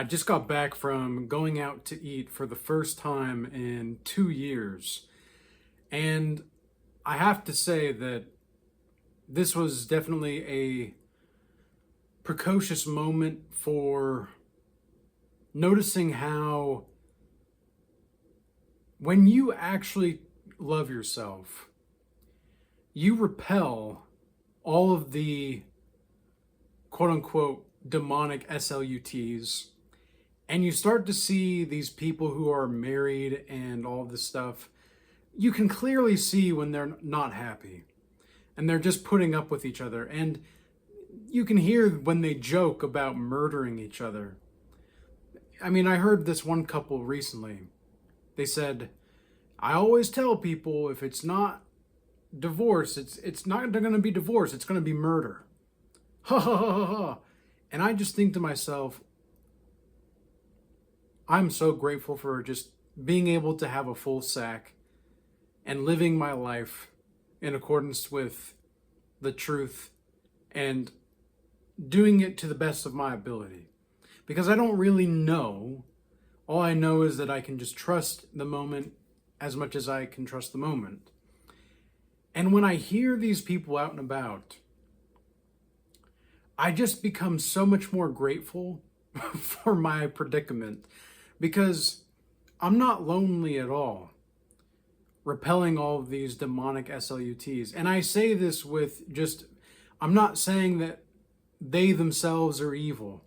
I just got back from going out to eat for the first time in 2 years. And I have to say that this was definitely a precocious moment for noticing how, when you actually love yourself, you repel all of the quote unquote demonic SLUTs, and you start to see these people who are married and all this stuff. You can clearly see when they're not happy and they're just putting up with each other. And you can hear when they joke about murdering each other. I mean, I heard this one couple recently. They said, I always tell people if it's not divorce, it's not going to be divorce, it's going to be murder. Ha ha ha ha ha. And I just think to myself, I'm so grateful for just being able to have a full sack and living my life in accordance with the truth and doing it to the best of my ability. Because I don't really know. All I know is that I can just trust the moment as much as I can trust the moment. And when I hear these people out and about, I just become so much more grateful for my predicament, because I'm not lonely at all, repelling all of these demonic SLUTs. And I say this with just, I'm not saying that they themselves are evil.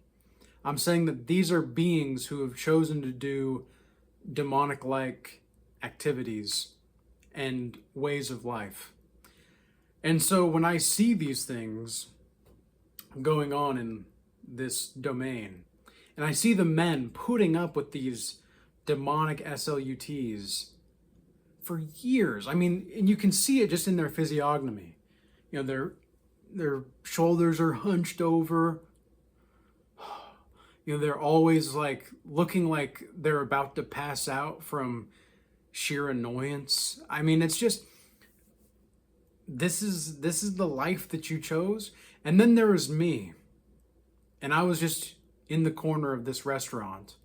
I'm saying that these are beings who have chosen to do demonic-like activities and ways of life. And so when I see these things going on in this domain, and I see the men putting up with these demonic SLUTs for years, I mean, and you can see it just in their physiognomy. You know, their shoulders are hunched over. You know, they're always like looking like they're about to pass out from sheer annoyance. I mean, it's just, this is the life that you chose. And then there was me, and I was just in the corner of this restaurant,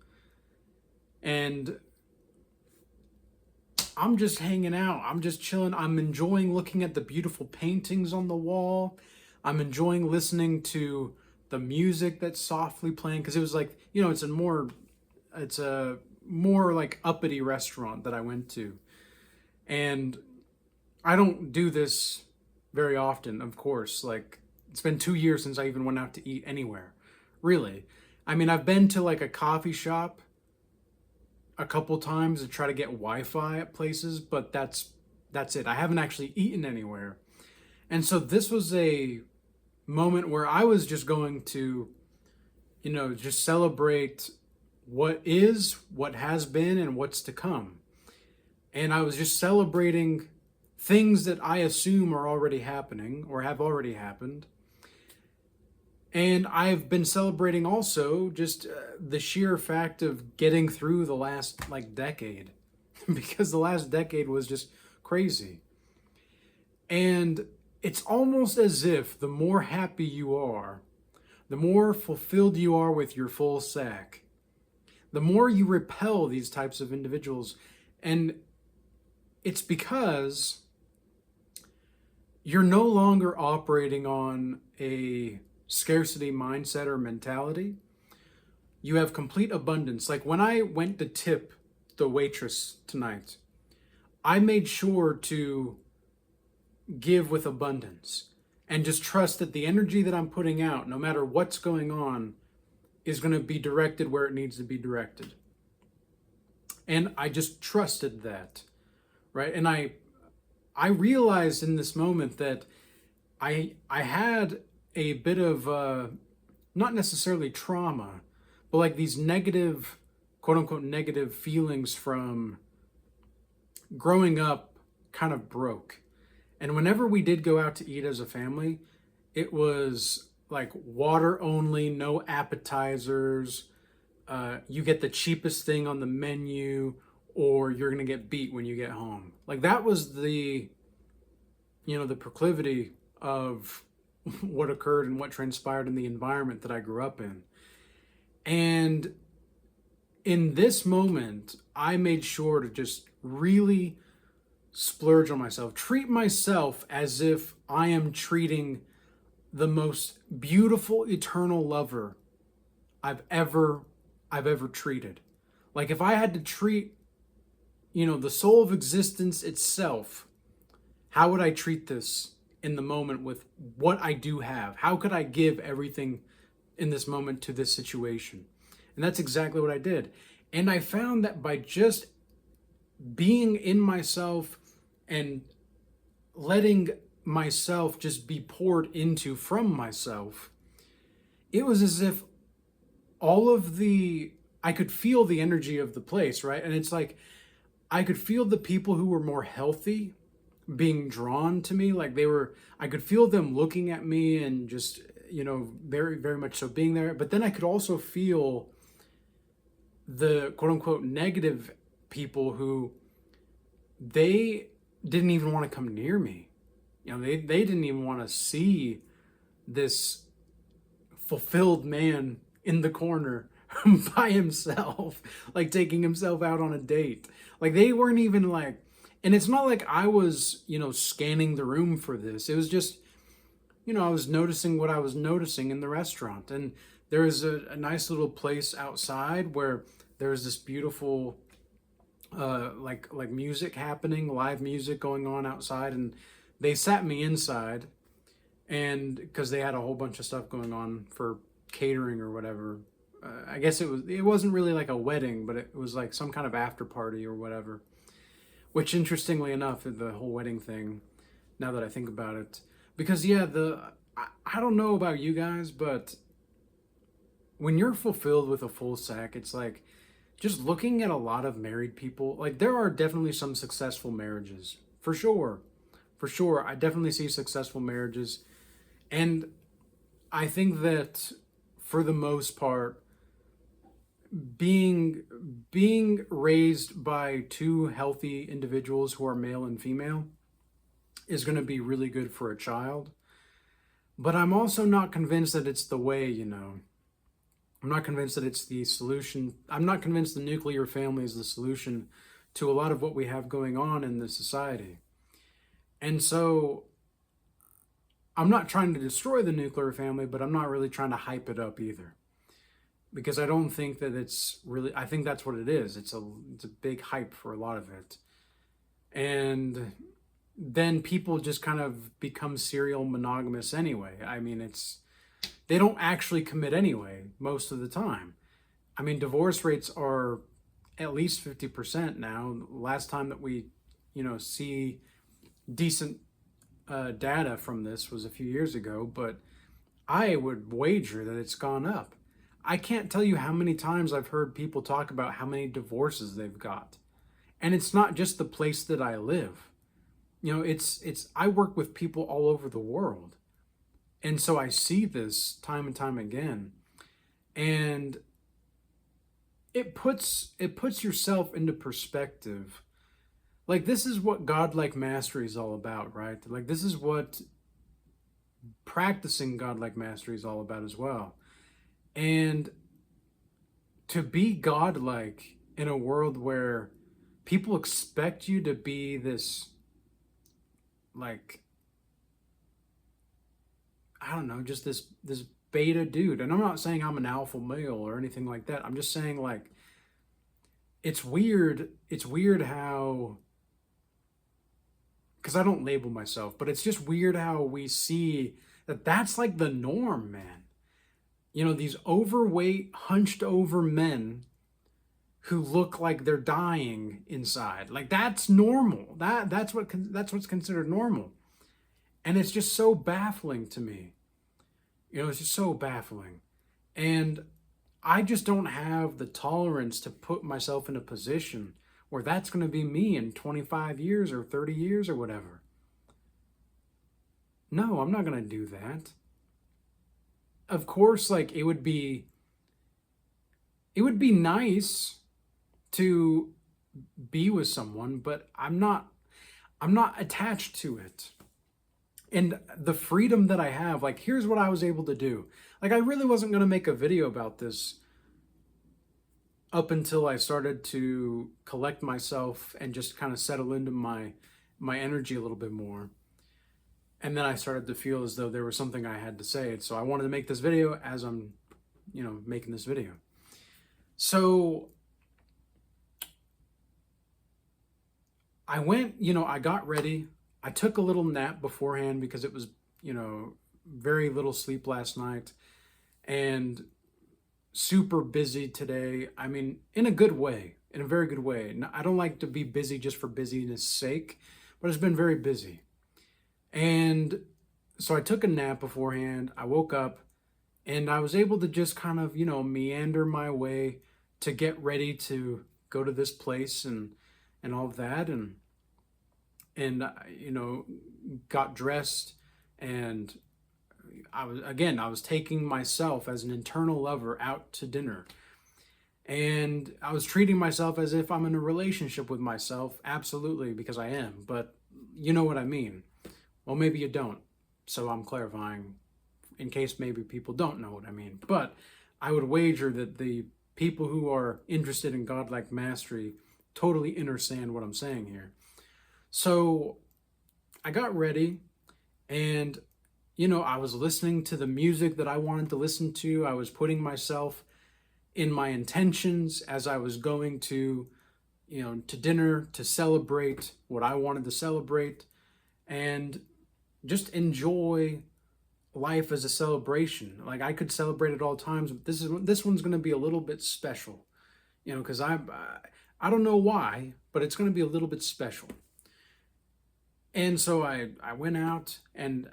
and I'm just hanging out. I'm just chilling. I'm enjoying looking at the beautiful paintings on the wall. I'm enjoying listening to the music that's softly playing, because it was like, you know, it's a more like uppity restaurant that I went to. And I don't do this very often, of course. Like, it's been 2 years since I even went out to eat anywhere, really. I mean, I've been to like a coffee shop a couple times to try to get Wi-Fi at places, but that's it. I haven't actually eaten anywhere. And so this was a moment where I was just going to, you know, just celebrate what is, what has been, and what's to come. And I was just celebrating things that I assume are already happening or have already happened. And I've been celebrating also just the sheer fact of getting through the last like decade, because the last decade was just crazy. And it's almost as if the more happy you are, the more fulfilled you are with your full sack, the more you repel these types of individuals. And it's because you're no longer operating on a scarcity mindset or mentality. You have complete abundance. Like when I went to tip the waitress tonight, I made sure to give with abundance and just trust that the energy that I'm putting out, no matter what's going on, is going to be directed where it needs to be directed. And I just trusted that, right? And I realized in this moment that I had a bit of not necessarily trauma, but like these negative, quote unquote, negative feelings from growing up kind of broke. And whenever we did go out to eat as a family, it was like water only, no appetizers. You get the cheapest thing on the menu, or you're going to get beat when you get home. Like that was the proclivity of what occurred and what transpired in the environment that I grew up in. And in this moment, I made sure to just really splurge on myself, treat myself as if I am treating the most beautiful eternal lover I've ever treated. Like if I had to treat, the soul of existence itself, how would I treat this in the moment with what I do have? How could I give everything in this moment to this situation? And that's exactly what I did. And I found that by just being in myself and letting myself just be poured into from myself, it was as if I could feel the energy of the place, right? And it's like, I could feel the people who were more healthy being drawn to me. Like I could feel them looking at me and just, very, very much so being there. But then I could also feel the quote unquote negative people who they didn't even want to come near me. They didn't even want to see this fulfilled man in the corner by himself, like taking himself out on a date. Like they weren't even like, and it's not like I was, scanning the room for this. It was just, I was noticing what I was noticing in the restaurant. And there was a nice little place outside where there was this beautiful, like music happening, live music going on outside. And they sat me inside, and because they had a whole bunch of stuff going on for catering or whatever. I guess it wasn't really like a wedding, but it was like some kind of after party or whatever. Which, interestingly enough, the whole wedding thing, now that I think about it, because yeah, I don't know about you guys, but when you're fulfilled with a full sack, it's like just looking at a lot of married people. Like there are definitely some successful marriages, for sure, for sure. I definitely see successful marriages, and I think that for the most part, being raised by two healthy individuals who are male and female is going to be really good for a child. But I'm also not convinced that it's the way, I'm not convinced that it's the solution. I'm not convinced the nuclear family is the solution to a lot of what we have going on in this society. And so I'm not trying to destroy the nuclear family, but I'm not really trying to hype it up either. Because I don't think that it's really, I think that's what it is. It's a big hype for a lot of it. And then people just kind of become serial monogamous anyway. I mean, they don't actually commit anyway, most of the time. I mean, divorce rates are at least 50% now. Last time that we, see decent data from this was a few years ago, but I would wager that it's gone up. I can't tell you how many times I've heard people talk about how many divorces they've got. And it's not just the place that I live. I work with people all over the world. And so I see this time and time again. And it puts yourself into perspective. Like this is what godlike mastery is all about, right? Like this is what practicing godlike mastery is all about as well. And to be godlike in a world where people expect you to be this, like, I don't know, just this beta dude. And I'm not saying I'm an alpha male or anything like that. I'm just saying, like, it's weird how, because I don't label myself, but it's just weird how we see that that's like the norm, man. These overweight, hunched over men who look like they're dying inside. Like that's normal. That's what's considered normal. And it's just so baffling to me. It's just so baffling. And I just don't have the tolerance to put myself in a position where that's going to be me in 25 years or 30 years or whatever. No, I'm not going to do that. Of course, like it would be nice to be with someone, but I'm not attached to it. And the freedom that I have, like here's what I was able to do. Like I really wasn't going to make a video about this up until I started to collect myself and just kind of settle into my energy a little bit more. And then I started to feel as though there was something I had to say. So I wanted to make this video as I'm, making this video. So I went, I got ready. I took a little nap beforehand because it was, very little sleep last night and super busy today. I mean, in a good way, in a very good way. I don't like to be busy just for busyness sake, but it's been very busy. And so I took a nap beforehand. I woke up and I was able to just kind of, meander my way to get ready to go to this place and all of that. And got dressed, and I was taking myself as an internal lover out to dinner. And I was treating myself as if I'm in a relationship with myself, absolutely, because I am, but you know what I mean. Well, maybe you don't, so I'm clarifying in case maybe people don't know what I mean. But I would wager that the people who are interested in godlike mastery totally understand what I'm saying here. So I got ready, and I was listening to the music that I wanted to listen to. I was putting myself in my intentions as I was going to dinner to celebrate what I wanted to celebrate and just enjoy life as a celebration. Like, I could celebrate at all times, but this one's going to be a little bit special, because I don't know why, but it's going to be a little bit special. And so I went out, and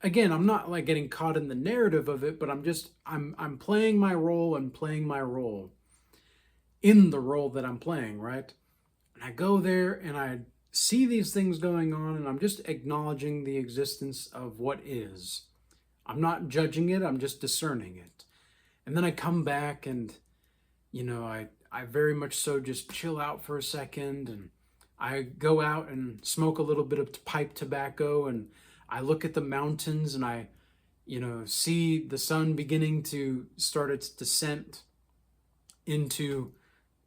again, I'm not like getting caught in the narrative of it, but I'm playing my role and playing my role in the role that I'm playing, right? And I go there and I see these things going on, and I'm just acknowledging the existence of what is. I'm not judging it, I'm just discerning it. And then I come back and, I very much so just chill out for a second, and I go out and smoke a little bit of pipe tobacco, and I look at the mountains, and I, see the sun beginning to start its descent into,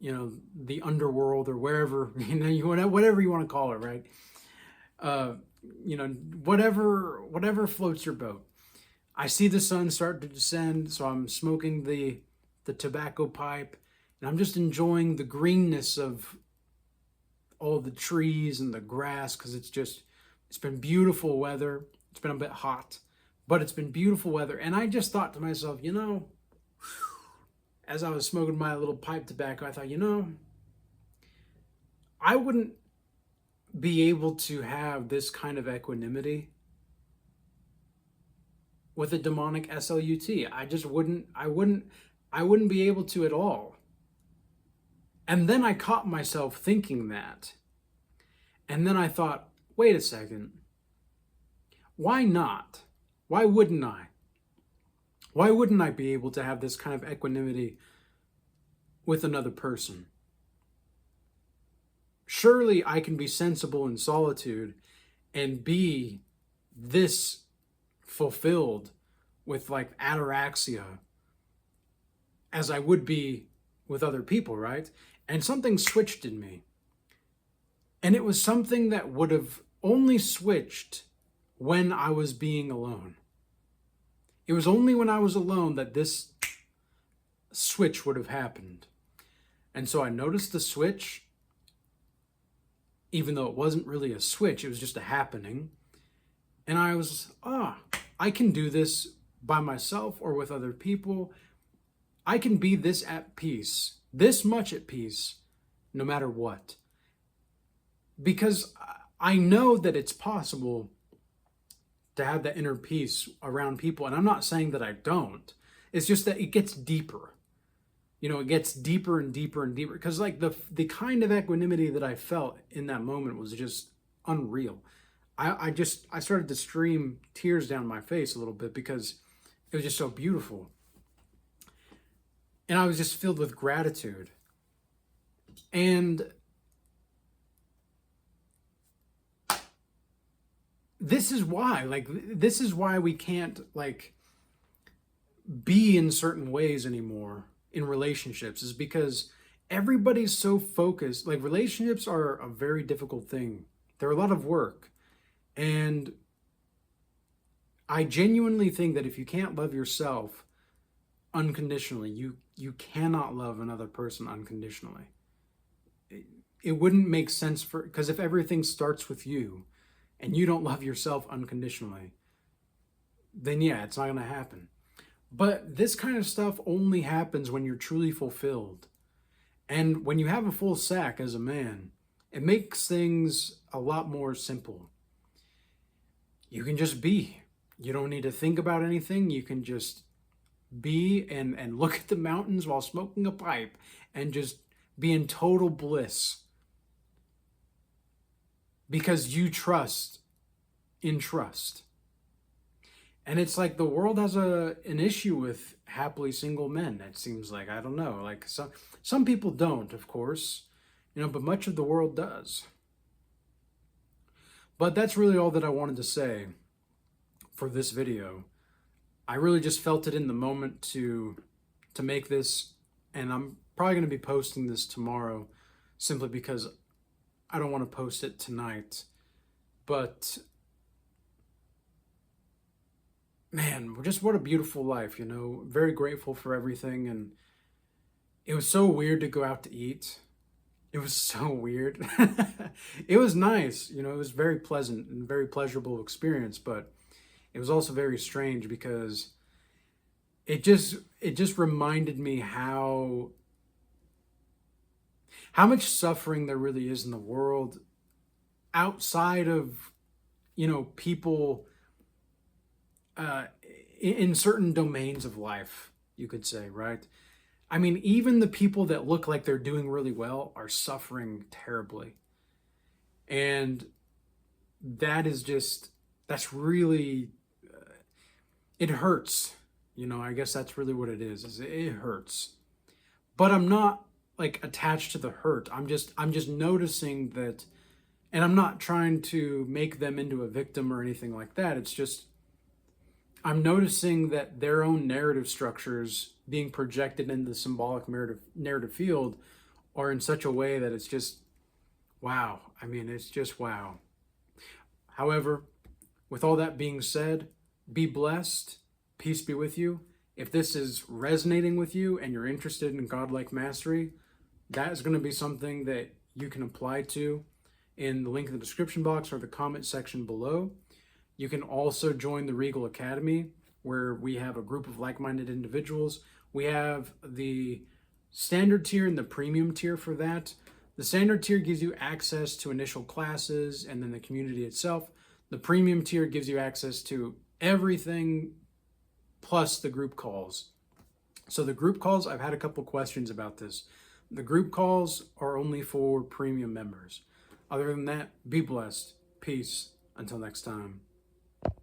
the underworld or wherever, whatever you want to call it, right? Whatever floats your boat. I see the sun start to descend, so I'm smoking the tobacco pipe, and I'm just enjoying the greenness of all the trees and the grass, because it's been beautiful weather. It's been a bit hot, but it's been beautiful weather. And I just thought to myself, as I was smoking my little pipe tobacco, I thought, I wouldn't be able to have this kind of equanimity with a demonic SLUT. I wouldn't be able to at all. And then I caught myself thinking that. And then I thought, wait a second. Why not? Why wouldn't I? Why wouldn't I be able to have this kind of equanimity with another person? Surely I can be sensible in solitude and be this fulfilled with like ataraxia as I would be with other people, right? And something switched in me. And it was something that would have only switched when I was being alone. It was only when I was alone that this switch would have happened. And so I noticed the switch, even though it wasn't really a switch, it was just a happening. And I was, I can do this by myself or with other people. I can be this at peace, this much at peace, no matter what. Because I know that it's possible to have that inner peace around people. And I'm not saying that I don't. It's just that it gets deeper. It gets deeper and deeper and deeper. Because like the kind of equanimity that I felt in that moment was just unreal. I started to stream tears down my face a little bit because it was just so beautiful. And I was just filled with gratitude. And this is why we can't be in certain ways anymore in relationships is because everybody's so focused. Like, relationships are a very difficult thing. They're a lot of work. And I genuinely think that if you can't love yourself unconditionally, you cannot love another person unconditionally. It wouldn't make sense because if everything starts with you and you don't love yourself unconditionally, then yeah, it's not going to happen. But this kind of stuff only happens when you're truly fulfilled. And when you have a full sack as a man, it makes things a lot more simple. You can just be. You don't need to think about anything. You can just be and look at the mountains while smoking a pipe and just be in total bliss. Because you trust in trust. And it's like the world has an issue with happily single men, it seems like. I don't know. Like some people don't, of course, but much of the world does. But that's really all that I wanted to say for this video. I really just felt it in the moment to make this, and I'm probably going to be posting this tomorrow simply because I don't want to post it tonight. But man, just what a beautiful life, very grateful for everything. And it was so weird to go out to eat. It was so weird. It was nice, it was very pleasant and very pleasurable experience, but it was also very strange because it just reminded me how much suffering there really is in the world outside of, people in certain domains of life, you could say, right? I mean, even the people that look like they're doing really well are suffering terribly. And that's really, it hurts. I guess that's really what it is it hurts. But I'm not like attached to the hurt. I'm just noticing that, and I'm not trying to make them into a victim or anything like that. It's just, I'm noticing that their own narrative structures being projected into the symbolic narrative field are in such a way that it's just, wow. I mean, it's just wow. However, with all that being said, be blessed. Peace be with you. If this is resonating with you and you're interested in godlike mastery, that is going to be something that you can apply to in the link in the description box or the comment section below. You can also join the Regal Academy, where we have a group of like-minded individuals. We have the standard tier and the premium tier for that. The standard tier gives you access to initial classes and then the community itself. The premium tier gives you access to everything plus the group calls. So the group calls, I've had a couple questions about this. The group calls are only for premium members. Other than that, be blessed. Peace. Until next time.